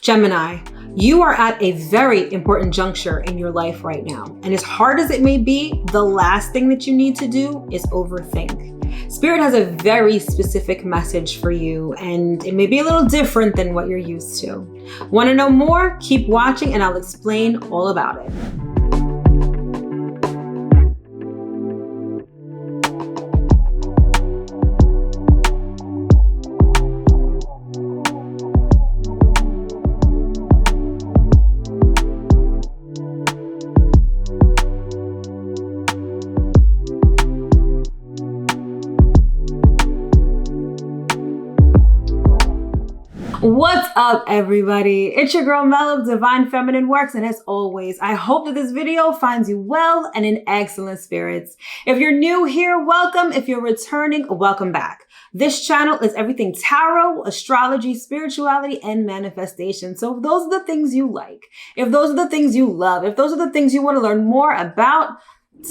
Gemini, you are at a very important juncture in your life right now. And as hard as it may be, the last thing that you need to do is overthink. Spirit has a very specific message for you, and it may be a little different than what you're used to. Want to know more? Keep watching and I'll explain all about it. What's up, everybody? It's your girl Mel of Divine Feminine Works, and as always, I hope that this video finds you well and in excellent spirits. If you're new here, welcome. If you're returning, welcome back. This channel is everything tarot, astrology, spirituality, and manifestation. So if those are the things you like, if those are the things you love, if those are the things you want to learn more about,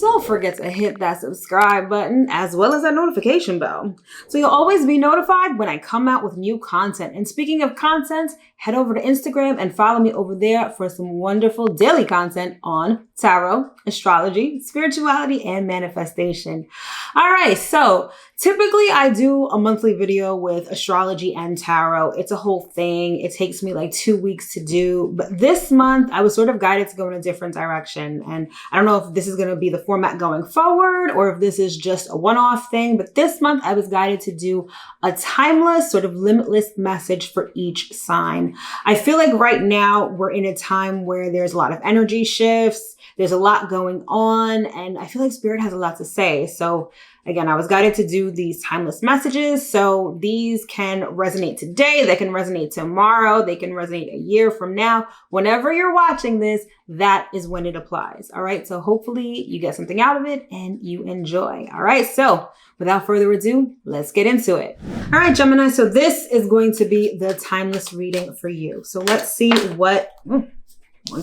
don't forget to hit that subscribe button as well as that notification bell, so you'll always be notified when I come out with new content. And speaking of content, head over to Instagram and follow me over there for some wonderful daily content on tarot, astrology, spirituality, and manifestation. All right, so typically I do a monthly video with astrology and tarot. It's a whole thing. It takes me like 2 weeks to do, but this month I was sort of guided to go in a different direction. And I don't know if this is going to be the format going forward or if this is just a one-off thing, but this month I was guided to do a timeless, sort of limitless message for each sign. I feel like right now we're in a time where there's a lot of energy shifts. There's a lot going on, and I feel like Spirit has a lot to say. So again, I was guided to do these timeless messages. So these can resonate today. They can resonate tomorrow. They can resonate a year from now. Whenever you're watching this, that is when it applies. All right. So hopefully you get something out of it and you enjoy. All right. So without further ado, let's get into it. All right, Gemini. So this is going to be the timeless reading for you. So let's see what, one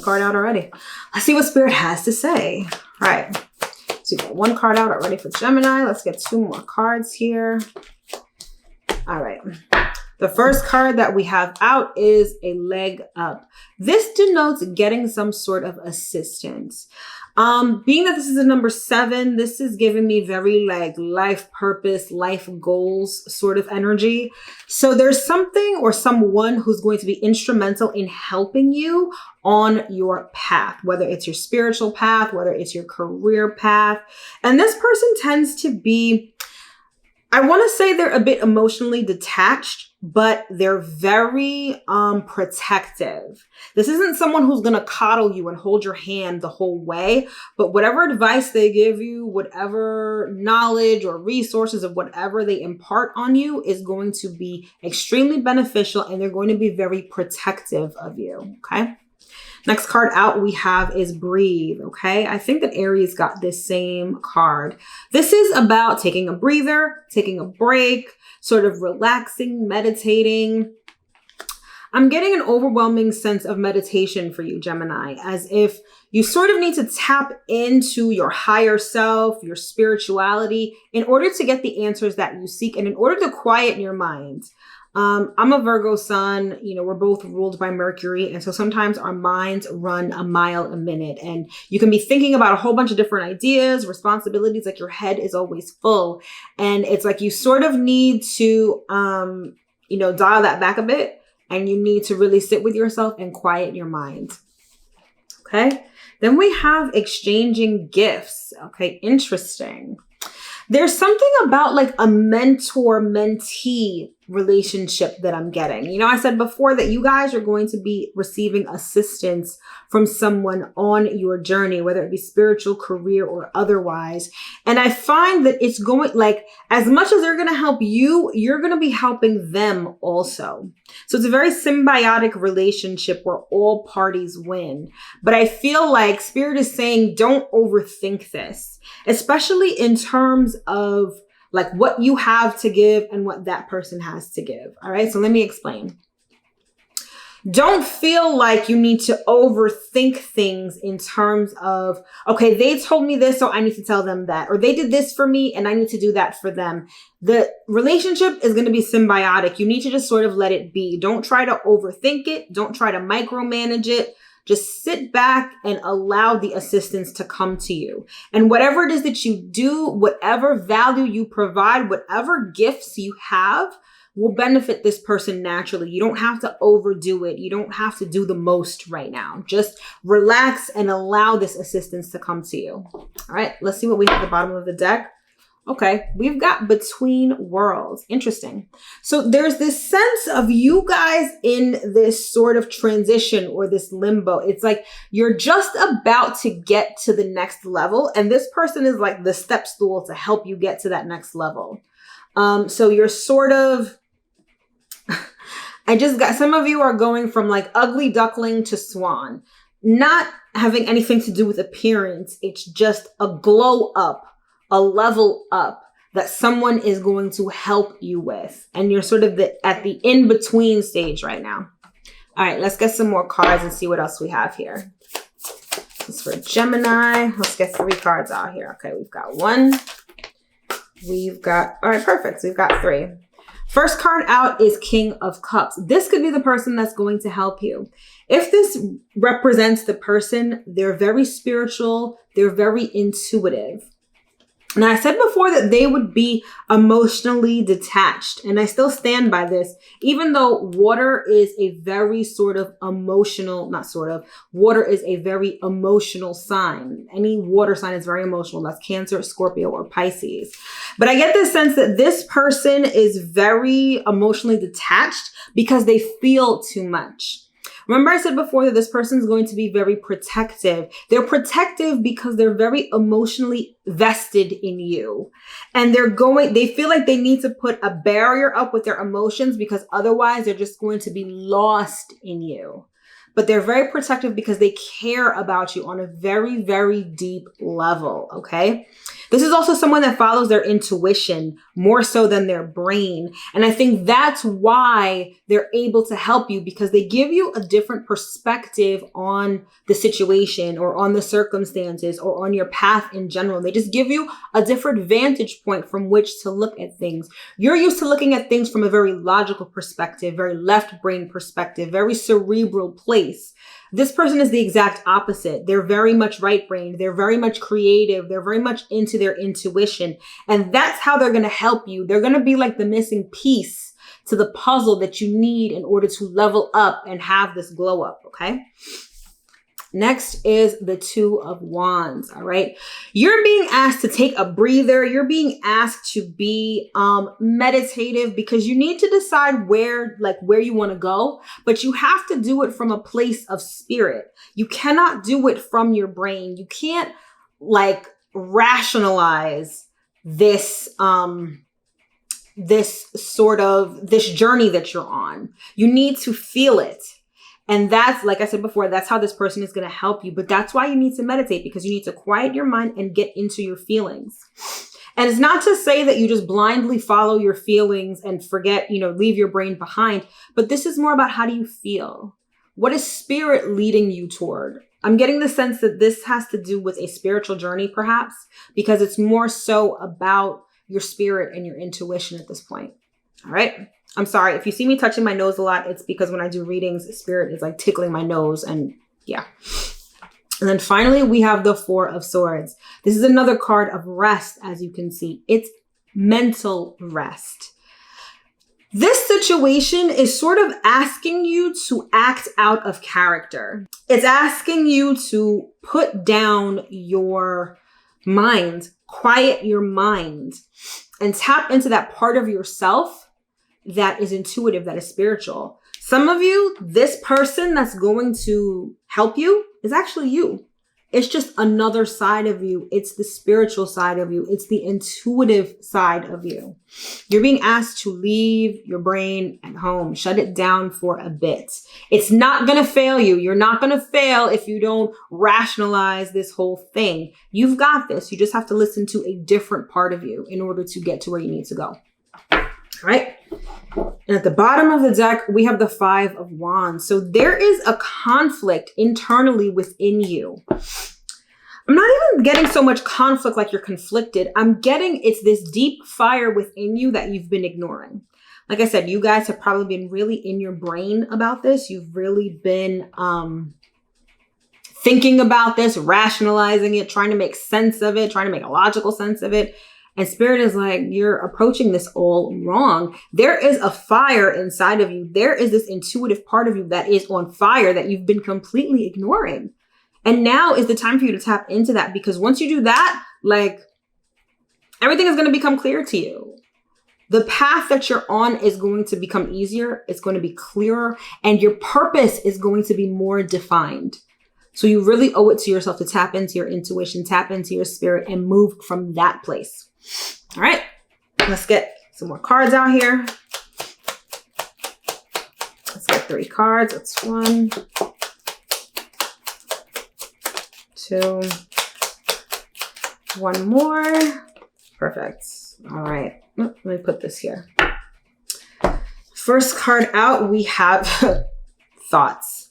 card out already. Let's see what Spirit has to say. All right. So you got one card out already for Gemini. Let's get two more cards here. All right. The first card that we have out is a leg up. This denotes getting some sort of assistance. Being that this is a number 7, this is giving me very like life purpose, life goals sort of energy. So there's something or someone who's going to be instrumental in helping you on your path, whether it's your spiritual path, whether it's your career path. And this person tends to be, I want to say they're a bit emotionally detached, but they're very protective. This isn't someone who's going to coddle you and hold your hand the whole way, but whatever advice they give you, whatever knowledge or resources of whatever they impart on you is going to be extremely beneficial, and they're going to be very protective of you, okay? Next card out we have is breathe, okay? I think that Aries got this same card. This is about taking a breather, taking a break, sort of relaxing, meditating. I'm getting an overwhelming sense of meditation for you, Gemini, as if you sort of need to tap into your higher self, your spirituality, in order to get the answers that you seek and in order to quiet your mind. I'm a Virgo sun, you know, we're both ruled by Mercury. And so sometimes our minds run a mile a minute, and you can be thinking about a whole bunch of different ideas, responsibilities, like your head is always full. And it's like you sort of need to, you know, dial that back a bit, and you need to really sit with yourself and quiet your mind. Okay. Then we have exchanging gifts. Okay. Interesting. There's something about like a mentor-mentee relationship that I'm getting. You know, I said before that you guys are going to be receiving assistance from someone on your journey, whether it be spiritual, career, or otherwise. And I find that it's going like, as much as they're going to help you, you're going to be helping them also. So it's a very symbiotic relationship where all parties win. But I feel like Spirit is saying, don't overthink this, especially in terms of like what you have to give and what that person has to give. All right. So let me explain. Don't feel like you need to overthink things in terms of, okay, they told me this, so I need to tell them that. Or they did this for me and I need to do that for them. The relationship is going to be symbiotic. You need to just sort of let it be. Don't try to overthink it. Don't try to micromanage it. Just sit back and allow the assistance to come to you. And whatever it is that you do, whatever value you provide, whatever gifts you have, will benefit this person naturally. You don't have to overdo it. You don't have to do the most right now. Just relax and allow this assistance to come to you. All right, let's see what we have at the bottom of the deck. Okay, we've got between worlds. Interesting. So there's this sense of you guys in this sort of transition or this limbo. It's like you're just about to get to the next level, and this person is like the step stool to help you get to that next level. So you're sort of, I just got, some of you are going from like ugly duckling to swan, not having anything to do with appearance. It's just a glow up, a level up that someone is going to help you with. And you're sort of at the in-between stage right now. All right, let's get some more cards and see what else we have here. This is for Gemini. Let's get 3 cards out here. Okay, we've got 1. We've got, all right, perfect. So we've got 3. First card out is King of Cups. This could be the person that's going to help you. If this represents the person, they're very spiritual. They're very intuitive. And I said before that they would be emotionally detached. And I still stand by this, even though water is a very sort of emotional, not sort of, water is a very emotional sign. Any water sign is very emotional. That's Cancer, Scorpio, or Pisces. But I get the sense that this person is very emotionally detached because they feel too much. Remember I said before that this person is going to be very protective. They're protective because they're very emotionally vested in you. And they feel like they need to put a barrier up with their emotions because otherwise they're just going to be lost in you. But they're very protective because they care about you on a very, very deep level, okay? This is also someone that follows their intuition more so than their brain. And I think that's why they're able to help you, because they give you a different perspective on the situation or on the circumstances or on your path in general. They just give you a different vantage point from which to look at things. You're used to looking at things from a very logical perspective, very left brain perspective, very cerebral place. This person is the exact opposite. They're very much right-brained. They're very much creative. They're very much into their intuition. And that's how they're going to help you. They're going to be like the missing piece to the puzzle that you need in order to level up and have this glow up, okay? Next is the 2 of Wands, all right? You're being asked to take a breather. You're being asked to be meditative because you need to decide where you want to go, but you have to do it from a place of spirit. You cannot do it from your brain. You can't like rationalize this this journey that you're on. You need to feel it. And that's, like I said before, that's how this person is going to help you. But that's why you need to meditate, because you need to quiet your mind and get into your feelings. And it's not to say that you just blindly follow your feelings and forget, leave your brain behind. But this is more about, how do you feel? What is spirit leading you toward? I'm getting the sense that this has to do with a spiritual journey, perhaps, because it's more so about your spirit and your intuition at this point. All right. I'm sorry. If you see me touching my nose a lot, it's because when I do readings, spirit is like tickling my nose, and yeah. And then finally, we have the 4 of Swords. This is another card of rest, as you can see. It's mental rest. This situation is sort of asking you to act out of character. It's asking you to put down your mind, quiet your mind, and tap into that part of yourself that is intuitive, that is spiritual. Some of you, this person that's going to help you is actually you. It's just another side of you. It's the spiritual side of you. It's the intuitive side of you. You're being asked to leave your brain at home, shut it down for a bit. It's not going to fail you. You're not going to fail if you don't rationalize this whole thing. You've got this. You just have to listen to a different part of you in order to get to where you need to go. All right. And at the bottom of the deck, we have the 5 of Wands. So there is a conflict internally within you. I'm not even getting so much conflict like you're conflicted. I'm getting it's this deep fire within you that you've been ignoring. Like I said, you guys have probably been really in your brain about this. You've really been thinking about this, rationalizing it, trying to make sense of it, trying to make a logical sense of it. And Spirit is like, you're approaching this all wrong. There is a fire inside of you. There is this intuitive part of you that is on fire that you've been completely ignoring. And now is the time for you to tap into that, because once you do that, like, everything is going to become clear to you. The path that you're on is going to become easier. It's going to be clearer, and your purpose is going to be more defined. So you really owe it to yourself to tap into your intuition, tap into your spirit, and move from that place. All right, let's get some more cards out here. Let's get 3 cards. That's 1, 2, 1 more. Perfect. All right, let me put this here. First card out, we have thoughts.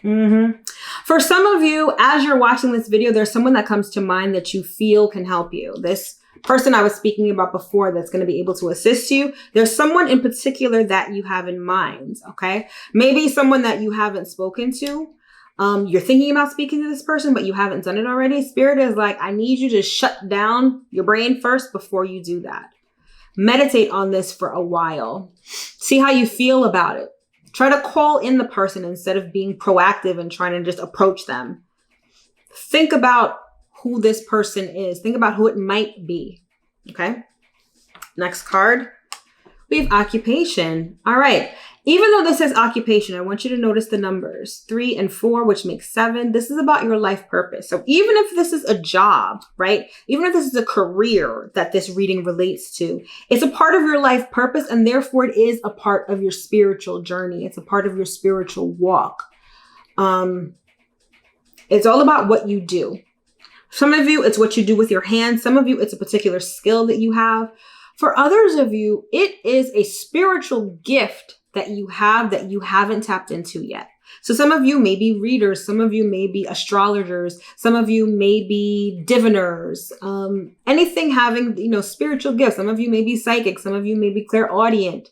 For some of you, as you're watching this video, there's someone that comes to mind that you feel can help you. This person I was speaking about before that's going to be able to assist you. There's someone in particular that you have in mind, okay? Maybe someone that you haven't spoken to. You're thinking about speaking to this person, but you haven't done it already. Spirit is like, I need you to shut down your brain first before you do that. Meditate on this for a while. See how you feel about it. Try to call in the person instead of being proactive and trying to just approach them. Think about who this person is. Think about who it might be. Okay. Next card. We have occupation. All right. Even though this says occupation, I want you to notice the numbers 3 and 4, which makes 7. This is about your life purpose. So even if this is a job, right? Even if this is a career that this reading relates to, it's a part of your life purpose, and therefore it is a part of your spiritual journey. It's a part of your spiritual walk. It's all about what you do. Some of you, it's what you do with your hands. Some of you, it's a particular skill that you have. For others of you, it is a spiritual gift that you have that you haven't tapped into yet. So some of you may be readers. Some of you may be astrologers. Some of you may be diviners. Anything having, spiritual gifts. Some of you may be psychic. Some of you may be clairaudient,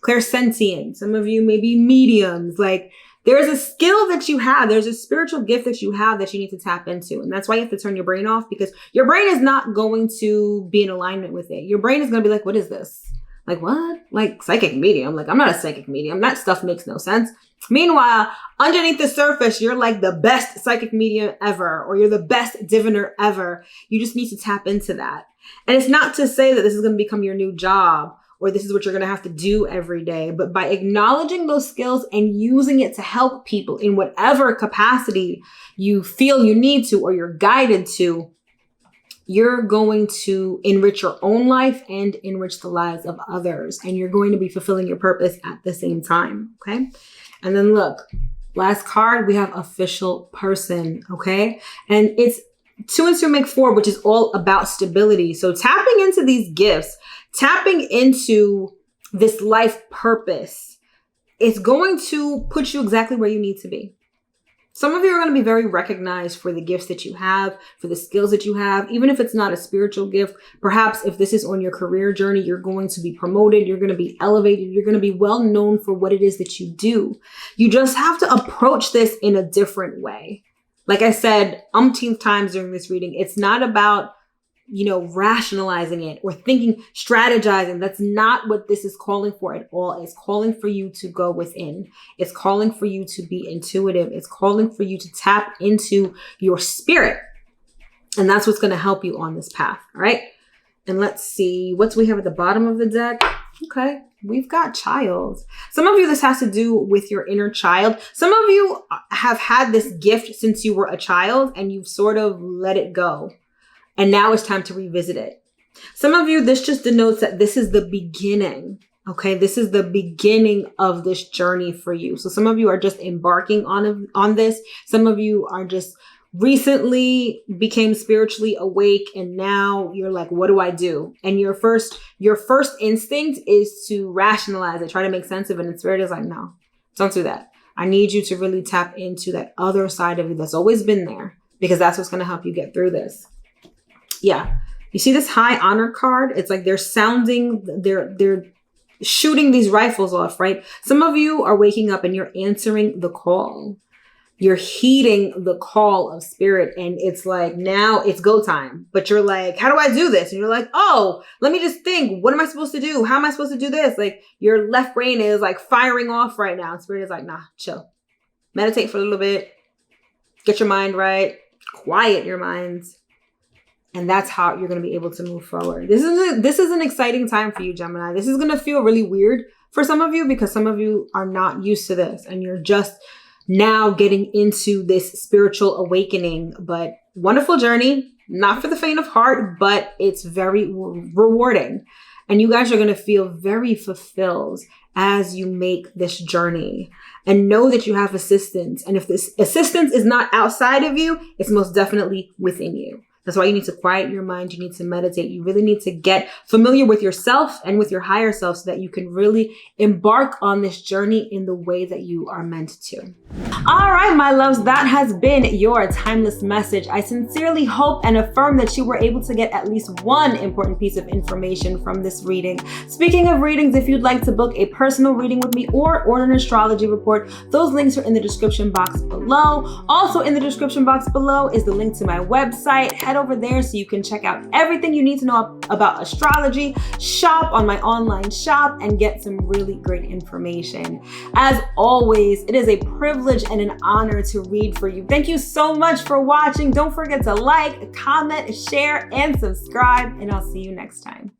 clairsentient. Some of you may be mediums. Like, there's a skill that you have. There's a spiritual gift that you have that you need to tap into. And that's why you have to turn your brain off, because your brain is not going to be in alignment with it. Your brain is going to be like, what is this? Like, what? Like, psychic medium? Like, I'm not a psychic medium. That stuff makes no sense. Meanwhile, underneath the surface, you're like the best psychic medium ever, or you're the best diviner ever. You just need to tap into that. And it's not to say that this is going to become your new job, or this is what you're going to have to do every day. But by acknowledging those skills and using it to help people in whatever capacity you feel you need to, or you're guided to, you're going to enrich your own life and enrich the lives of others. And you're going to be fulfilling your purpose at the same time. Okay. And then look, last card, we have official person. Okay. And it's 2 and 2 make 4, which is all about stability. So tapping into these gifts, tapping into this life purpose, it's going to put you exactly where you need to be. Some of you are going to be very recognized for the gifts that you have, for the skills that you have, even if it's not a spiritual gift. Perhaps if this is on your career journey, you're going to be promoted, you're going to be elevated, you're going to be well known for what it is that you do. You just have to approach this in a different way. Like I said umpteenth times during this reading, it's not about rationalizing it or thinking, strategizing. That's not what this is calling for at all. It's calling for you to go within. It's calling for you to be intuitive. It's calling for you to tap into your spirit. And that's what's going to help you on this path. All right. And let's see what we have at the bottom of the deck. Okay. We've got child. Some of you, this has to do with your inner child. Some of you have had this gift since you were a child and you've sort of let it go. And now it's time to revisit it. Some of you, this just denotes that this is the beginning. Okay, this is the beginning of this journey for you. So some of you are just embarking on this. Some of you are just recently became spiritually awake and now you're like, what do I do? And your first instinct is to rationalize it, try to make sense of it. And Spirit is like, no, don't do that. I need you to really tap into that other side of you that's always been there, because that's what's going to help you get through this. Yeah. You see this high honor card? It's like they're shooting these rifles off, right? Some of you are waking up and you're answering the call. You're heeding the call of Spirit, and it's like, now it's go time. But you're like, how do I do this? And you're like, oh, let me just think. What am I supposed to do? How am I supposed to do this? Like, your left brain is like firing off right now. And Spirit is like, nah, chill. Meditate for a little bit. Get your mind right. Quiet your mind. And that's how you're going to be able to move forward. This is an exciting time for you, Gemini. This is going to feel really weird for some of you, because some of you are not used to this and you're just now getting into this spiritual awakening. But wonderful journey, not for the faint of heart, but it's very rewarding. And you guys are going to feel very fulfilled as you make this journey. And know that you have assistance. And if this assistance is not outside of you, it's most definitely within you. That's why you need to quiet your mind. You need to meditate. You really need to get familiar with yourself and with your higher self so that you can really embark on this journey in the way that you are meant to. All right, my loves, that has been your timeless message. I sincerely hope and affirm that you were able to get at least one important piece of information from this reading. Speaking of readings, if you'd like to book a personal reading with me or order an astrology report, those links are in the description box below. Also in the description box below is the link to my website. Head over there so you can check out everything you need to know about astrology, shop on my online shop, and get some really great information. As always, it is a privilege and an honor to read for you. Thank you so much for watching. Don't forget to like, comment, share, and subscribe, and I'll see you next time.